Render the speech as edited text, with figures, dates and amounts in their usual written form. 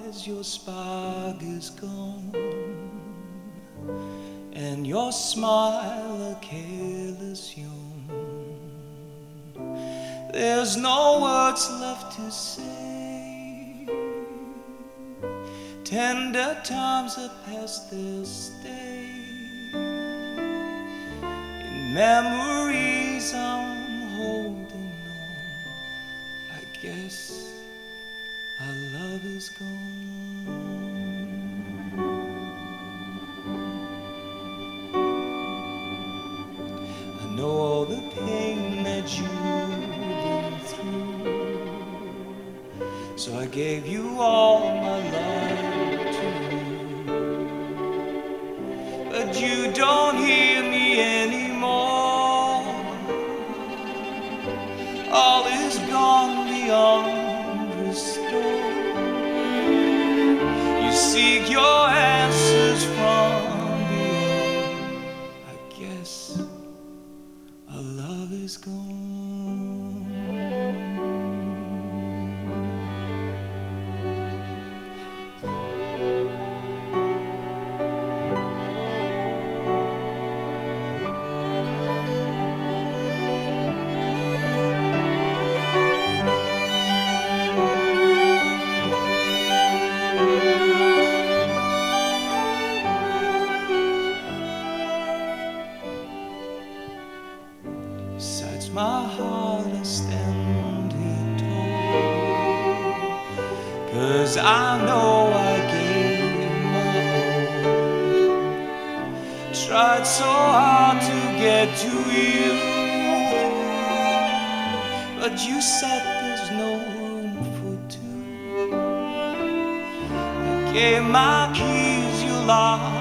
eyes, your spark is gone, and your smile a careless yawn. There's no words left to say. Tender times are past their stay. In memories I'm holding on. I guess our love is gone. I know all the pain that you've been through, so I gave you all my love too. But you don't hear me anymore. All is gone beyond restore. You seek your answers from beyond. I guess our love is gone. Besides, my heart is standing tall, 'cause I know I gave my all. Tried so hard to get to you, but you said there's no room for two. I gave my keys, you locked